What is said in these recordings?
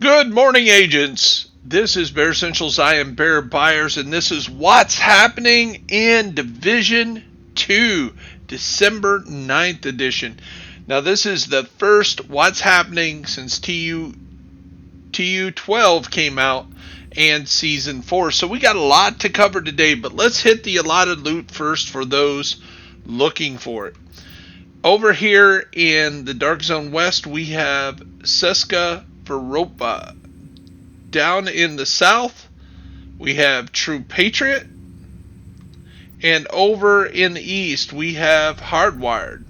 Good morning, agents. This is Bear Essentials. I am Bear Byers, and this is what's happening in Division 2, December 9th edition. Now, this is the first what's happening since TU 12 came out and Season 4. So we got a lot to cover today, but let's hit the allotted loot first for those looking for it. Over here in the Dark Zone West, we have Seska Veropa. Down in the south, we have True Patriot. And over in the east, we have Hardwired.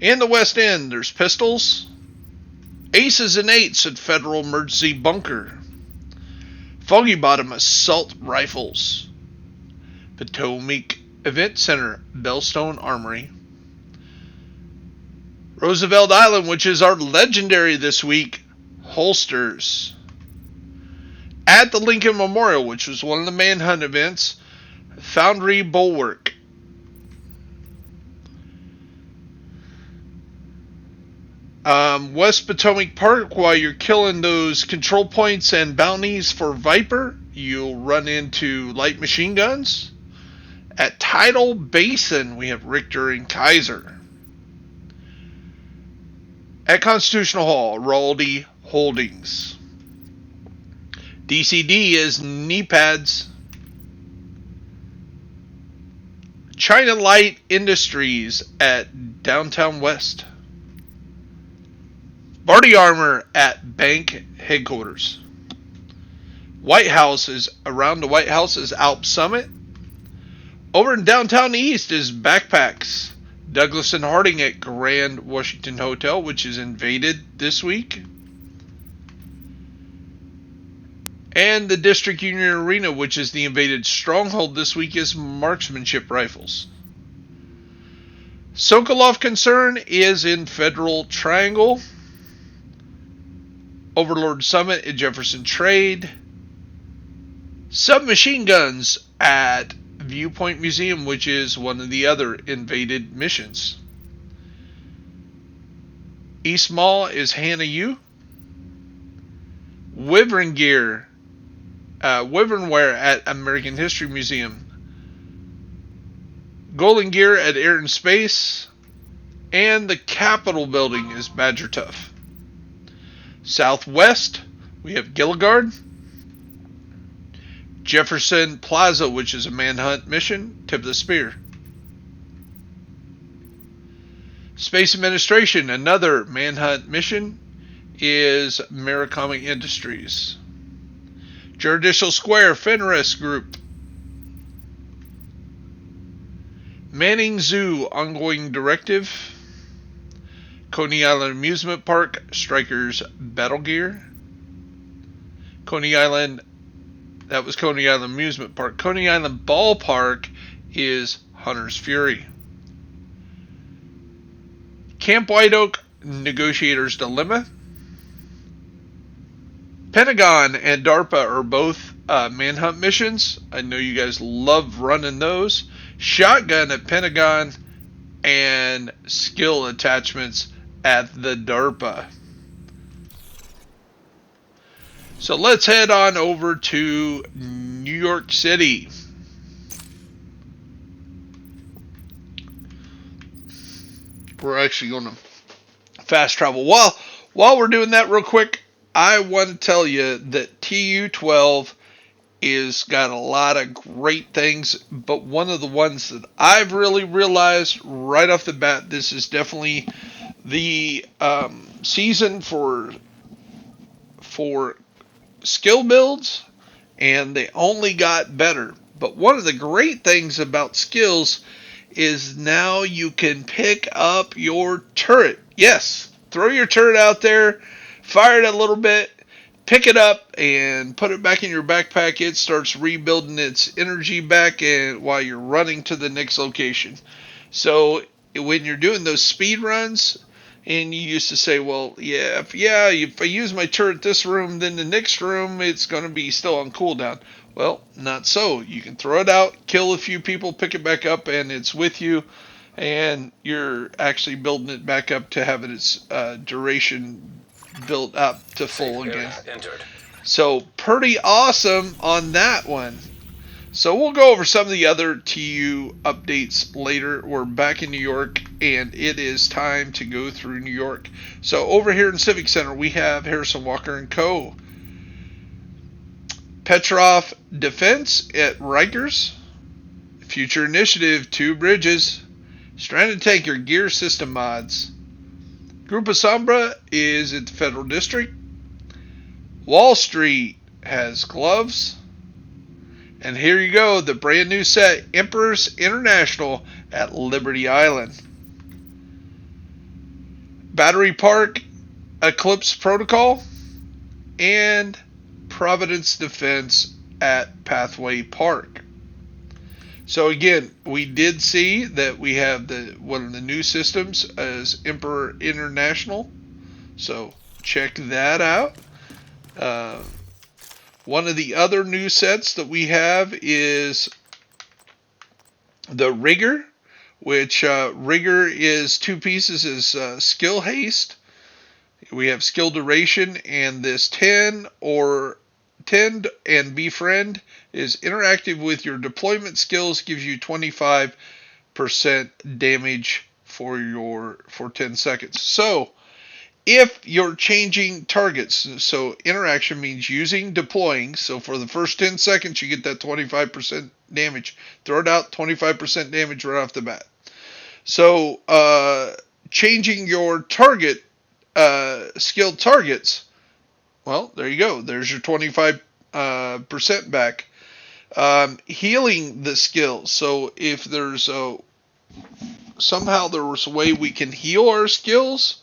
In the West End, there's Pistols, Aces and Eights at Federal Emergency Bunker, Foggy Bottom Assault Rifles, Potomac Event Center, Bellstone Armory, Roosevelt Island, which is our legendary this week, Holsters. At the Lincoln Memorial, which was one of the manhunt events, Foundry Bulwark. West Potomac Park, while you're killing those control points and bounties for Viper, you'll run into light machine guns. At Tidal Basin, we have Richter and Kaiser. At Constitutional Hall, Raldi Holdings. DCD is knee pads. China Light Industries at Downtown West. Barty Armor at Bank Headquarters. White House is around the White House is Alp Summit. Over in Downtown East is Backpacks. Douglas and Harding at Grand Washington Hotel, which is invaded this week. And the District Union Arena, which is the invaded stronghold this week, is Marksmanship Rifles. Sokolov Concern is in Federal Triangle. Overlord Summit at Jefferson Trade. Submachine Guns at Viewpoint Museum, which is one of the other invaded missions. East Mall is Hannah U. Wyvern Gear, Wyvern Wear at American History Museum. Golden Gear at Air and Space. And the Capitol Building is Badger Tough. Southwest, we have Gilligard. Jefferson Plaza, which is a manhunt mission, Tip of the Spear. Space Administration, another manhunt mission, is Maricoma Industries. Judicial Square, Fenris Group. Manning Zoo, ongoing directive. Coney Island Amusement Park, Strikers Battle Gear. Coney Island, that was Coney Island Amusement Park. Coney Island Ballpark is Hunter's Fury. Camp White Oak, Negotiator's Dilemma. Pentagon and DARPA are both manhunt missions. I know you guys love running those. Shotgun at Pentagon and skill attachments at the DARPA. So let's head on over to New York City. We're actually going to fast travel. While we're doing that real quick, I want to tell you that TU12 is got a lot of great things, but one of the ones that I've really realized right off the bat, this is definitely the season for skill builds, and they only got better. But one of the great things about skills is now you can pick up your turret. Yes, throw your turret out there, fire it a little bit, pick it up, and put it back in your backpack. It starts rebuilding its energy back and while you're running to the next location. So when you're doing those speed runs, and you used to say, well, if I use my turret this room, then the next room it's going to be still on cooldown. Well, not so. You can throw it out, kill a few people, pick it back up, and it's with you. And you're actually building it back up to have its duration built up to full again. So pretty awesome on that one. So we'll go over some of the other TU updates later. We're back in New York, and it is time to go through New York. So over here in Civic Center, we have Harrison Walker and Co. Petrov Defense at Rikers. Future Initiative, 2 bridges. Stranded Tanker Gear System Mods. Grupo Sombra is at the Federal District. Wall Street has gloves. And here you go, the brand new set, Emperor's International at Liberty Island. Battery Park, Eclipse Protocol, and Providence Defense at Pathway Park. So again, we did see that we have one of the new systems as Emperor International. So check that out. One of the other new sets that we have is the Rigger, which Rigger is 2 pieces, is Skill Haste. We have Skill Duration, and this 10 and Befriend is interactive with your deployment skills, gives you 25% damage for 10 seconds. So if you're changing targets, so interaction means deploying, so for the first 10 seconds you get that 25% damage. Throw it out, 25% damage right off the bat. So changing your target, skilled targets, well, there you go. There's your 25% back. Healing the skills. So if there's somehow there was a way we can heal our skills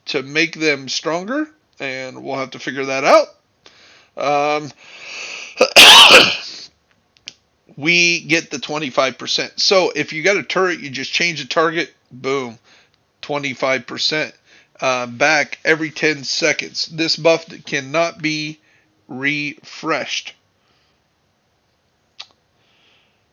to make them stronger, and we'll have to figure that out. We get the 25%. So if you got a turret, you just change the target, boom, 25% back every 10 seconds. This buff cannot be refreshed.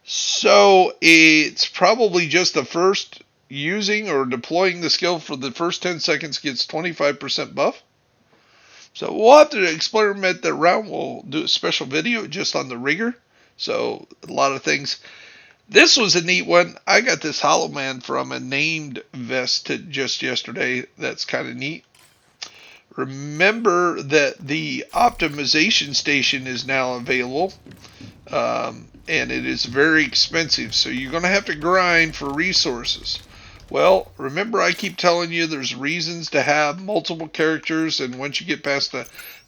So it's probably just the first using or deploying the skill for the first 10 seconds gets 25% buff. So we'll have to experiment that around. We'll do a special video just on the Rigger. So a lot of things. This was a neat one. I got this Hollow Man from a named vest just yesterday. That's kind of neat. Remember that the optimization station is now available. And it is very expensive. So you're going to have to grind for resources. Well, remember I keep telling you there's reasons to have multiple characters, and once you get past the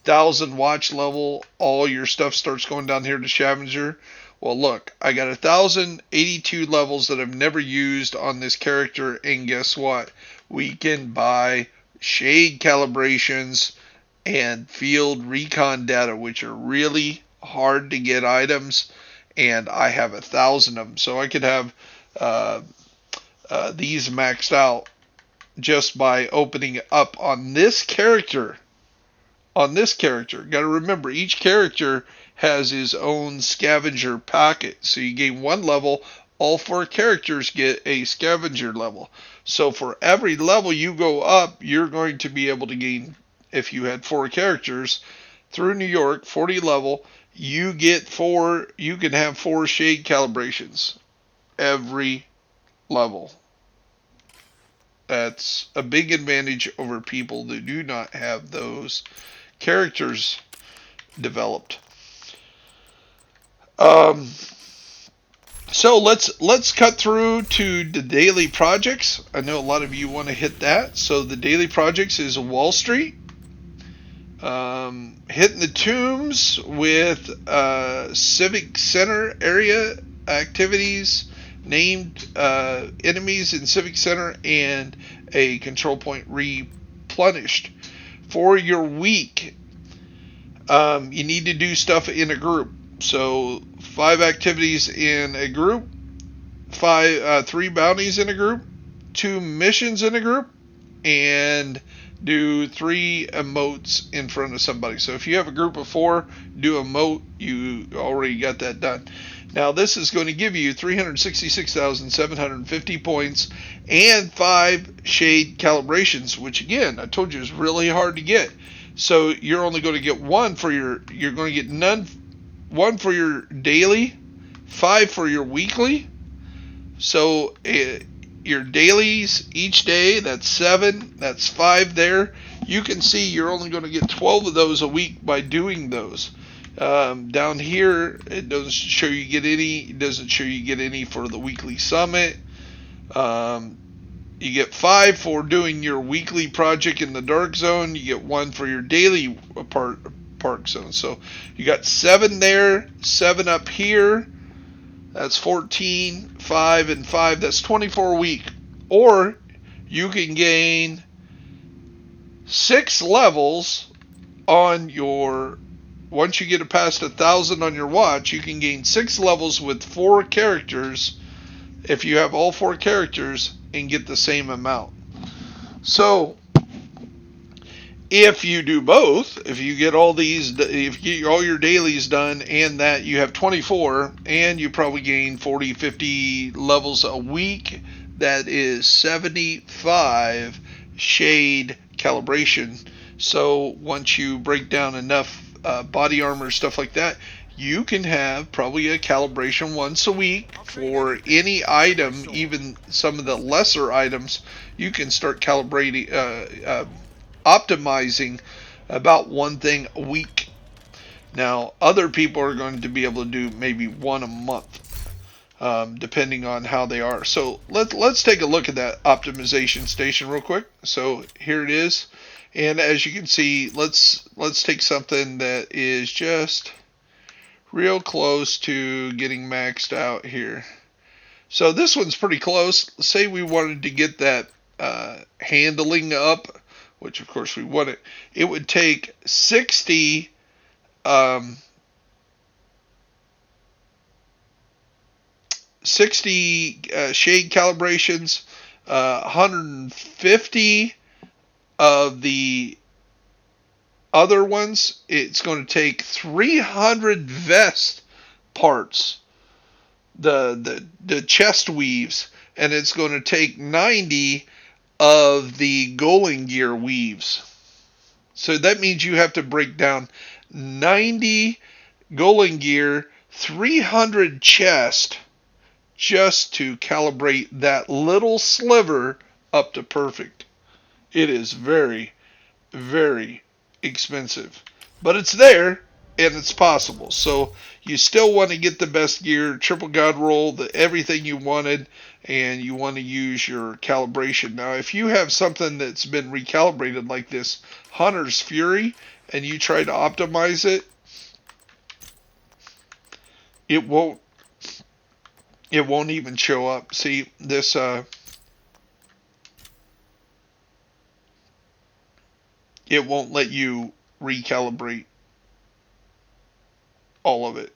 1,000 watch level, all your stuff starts going down here to Scavenger. Well, look, I got 1,082 levels that I've never used on this character, and guess what? We can buy shade calibrations and field recon data, which are really hard to get items, and I have 1,000 of them. So I could have these maxed out just by opening up on this character. Got to remember, each character has his own scavenger pocket. So you gain 1 level, all 4 characters get a scavenger level. So for every level you go up, you're going to be able to gain, if you had 4 characters through New York, 40 level, you can have 4 shade calibrations every level. That's a big advantage over people that do not have those characters developed. So let's cut through to the daily projects. I know a lot of you want to hit that. So the daily projects is Wall Street. Hitting the tombs with Civic Center area activities, named enemies in Civic Center, and a control point replenished. For your week, you need to do stuff in a group. So 5 activities in a group, 3 bounties in a group, 2 missions in a group, and do 3 emotes in front of somebody. So if you have a group of 4, do emote. You already got that done. Now this is going to give you 366,750 points and 5 shade calibrations, which again, I told you is really hard to get. So you're only going to get one for you're going to get one for your daily, 5 for your weekly. So your dailies each day, that's 7, that's 5 there. You can see you're only going to get 12 of those a week by doing those. Down here, it doesn't show you get any. It doesn't show you get any for the weekly summit. You get 5 for doing your weekly project in the dark zone. You get 1 for your daily park zone. So you got 7 there, 7 up here. That's 14, 5, and 5. That's 24 a week. Or you can gain 6 levels on your. Once you get it past 1,000 on your watch, you can gain 6 levels with 4 characters. If you have all 4 characters, and get the same amount. So if you do both, if you get all these, if you get all your dailies done and that, you have 24, and you probably gain 40, 50 levels a week. That is 75 shade calibration. So once you break down enough body armor, stuff like that, you can have probably a calibration once a week for any item, even some of the lesser items. You can start calibrating, optimizing about one thing a week. Now, other people are going to be able to do maybe one a month, depending on how they are. So let's take a look at that optimization station real quick. So here it is, and as you can see, let's take something that is just real close to getting maxed out here. So this one's pretty close. Say we wanted to get that handling up, which of course we want it. It would take 60 shade calibrations, 150 of the other ones. It's going to take 300 vest parts, the chest weaves, and it's going to take 90 of the Golem gear weaves. So that means you have to break down 90 Golem gear, 300 chest, just to calibrate that little sliver up to perfect. It is very, very expensive, but it's there and it's possible. So you still want to get the best gear, triple god roll, everything you wanted, and you want to use your calibration. Now if you have something that's been recalibrated like this Hunter's Fury and you try to optimize it, it won't even show up. See this it won't let you recalibrate all of it.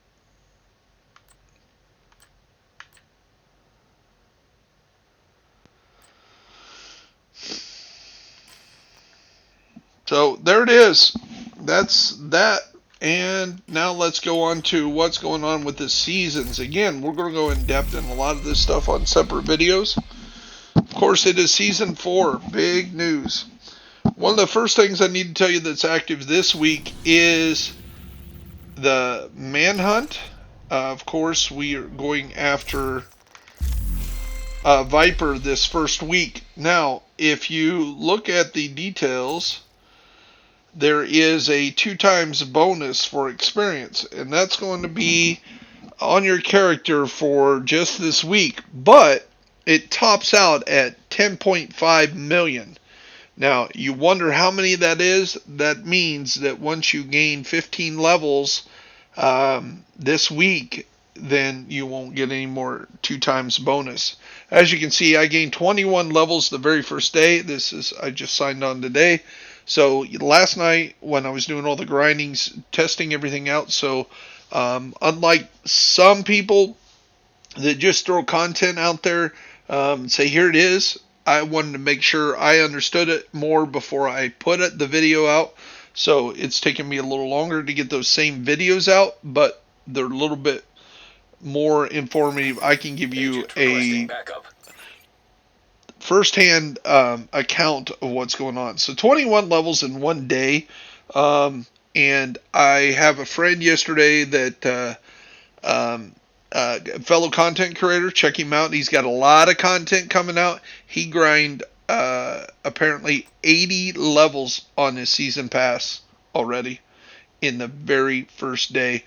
So there it is. That's that. And now let's go on to what's going on with the seasons. Again, we're going to go in depth in a lot of this stuff on separate videos. Of course, it is season 4. Big news. One of the first things I need to tell you that's active this week is the manhunt. Of course, we are going after Viper this first week. Now, if you look at the details, there is a 2 times bonus for experience, and that's going to be on your character for just this week, but it tops out at 10.5 million. Now, you wonder how many that is. That means that once you gain 15 levels this week, then you won't get any more 2 times bonus. As you can see, I gained 21 levels the very first day. I just signed on today. So last night when I was doing all the grindings, testing everything out, so unlike some people that just throw content out there and say, here it is, I wanted to make sure I understood it more before I put the video out. So it's taken me a little longer to get those same videos out, but they're a little bit more informative. I can give you a firsthand account of what's going on. So 21 levels in one day. And I have a friend yesterday that fellow content creator. Check him out. He's got a lot of content coming out. He grind apparently 80 levels on his season pass already in the very first day.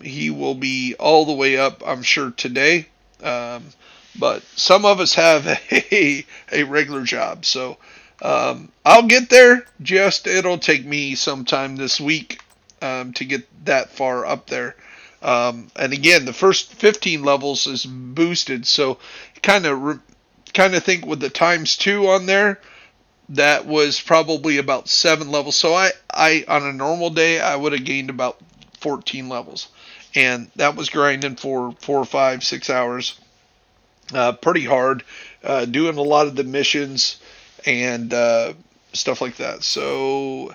He will be all the way up, I'm sure, today. But some of us have a regular job, so I'll get there. Just it'll take me some time this week to get that far up there. And again, the first 15 levels is boosted, so kind of think with the times 2 on there, that was probably about 7 levels. So I on a normal day I would have gained about 14 levels, and that was grinding for 4, 5, 6 hours. Pretty hard, doing a lot of the missions and stuff like that. So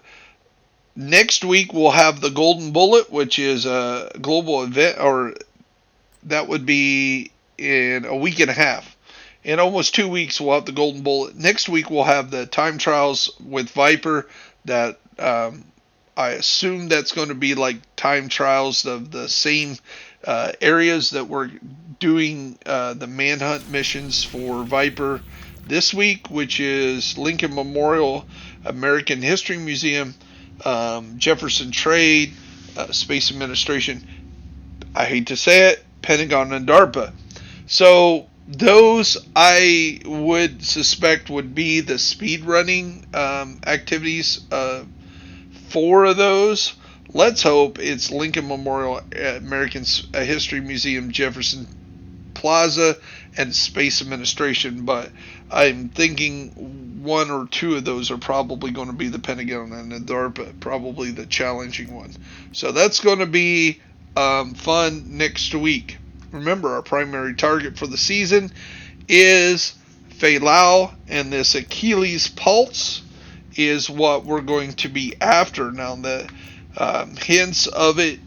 next week we'll have the Golden Bullet, which is a global event, or that would be in a week and a half. In almost 2 weeks we'll have the Golden Bullet. Next week we'll have the time trials with Viper. That I assume that's going to be like time trials of the same areas that we're doing the manhunt missions for Viper this week, which is Lincoln Memorial, American History Museum, Jefferson Trade, Space Administration, I hate to say it, Pentagon, and DARPA. So those I would suspect would be the speed running activities. 4 of those. Let's hope it's Lincoln Memorial, American History Museum, Jefferson Plaza, and Space Administration. But I'm thinking 1 or 2 of those are probably going to be the Pentagon and the DARPA, probably the challenging one. So that's going to be fun next week. Remember, our primary target for the season is Faye Lau, and this Achilles Pulse is what we're going to be after. Now, the hints of it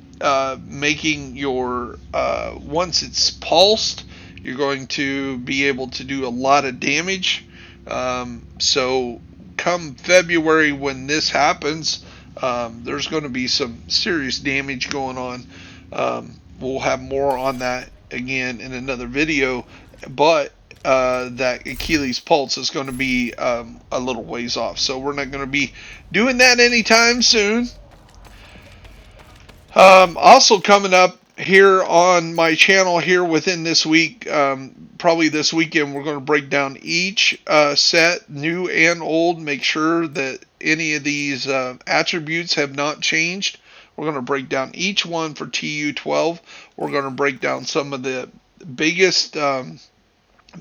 making your, once it's pulsed, you're going to be able to do a lot of damage. So come February when this happens, there's going to be some serious damage going on. We'll have more on that again in another video, but that Achilles Pulse is going to be a little ways off, so we're not going to be doing that anytime soon. Also coming up here on my channel here within this week, probably this weekend, we're going to break down each set, new and old, make sure that any of these attributes have not changed. We're going to break down each one for TU12. We're going to break down some of the biggest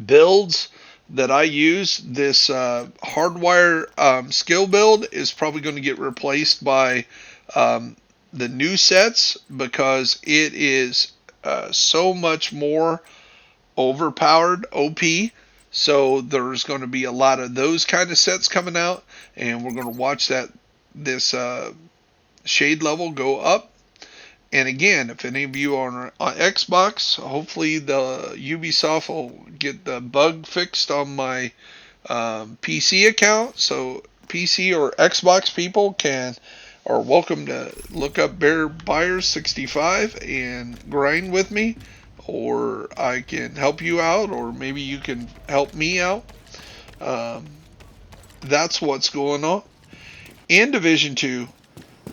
builds that I use. This hardwire skill build is probably going to get replaced by the new sets, because it is so much more overpowered, OP. So there's going to be a lot of those kind of sets coming out, and we're going to watch this shade level go up. And again, if any of you are on Xbox, hopefully the Ubisoft will get the bug fixed on my PC account. So PC or Xbox people are welcome to look up Bear Buyers 65 and grind with me, or I can help you out, or maybe you can help me out. That's what's going on. In Division 2,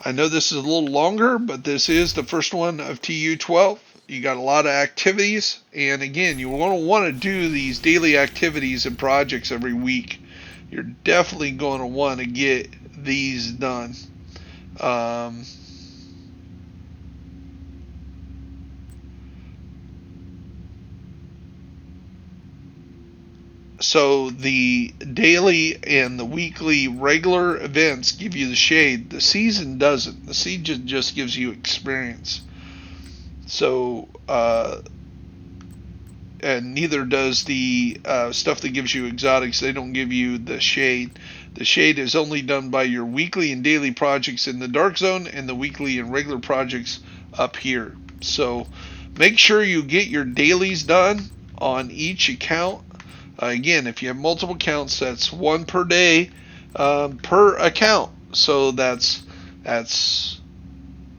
I know this is a little longer, but this is the first one of TU12. You got a lot of activities, and again, you're going to want to do these daily activities and projects every week. You're definitely going to want to get these done. So the daily and the weekly regular events give you the shade. The season doesn't. The season just gives you experience. So, and neither does the stuff that gives you exotics. They don't give you the shade. The shade is only done by your weekly and daily projects in the Dark Zone, and the weekly and regular projects up here. So make sure you get your dailies done on each account. Again, if you have multiple accounts, that's one per day per account. So that's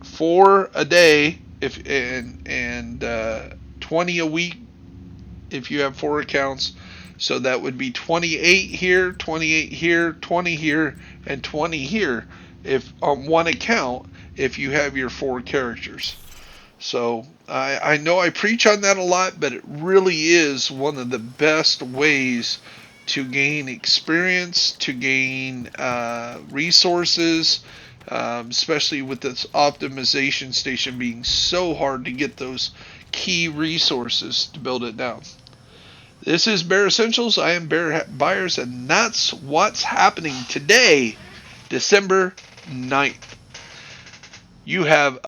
4 a day and 20 a week if you have 4 accounts. So that would be 28 here, 28 here, 20 here, and 20 here if on one account if you have your 4 characters. So I know I preach on that a lot, but it really is one of the best ways to gain experience, to gain resources, especially with this optimization station being so hard to get those key resources to build it down. This is Bear Essentials. I am Bear Buyers, and that's what's happening today, December 9th. You have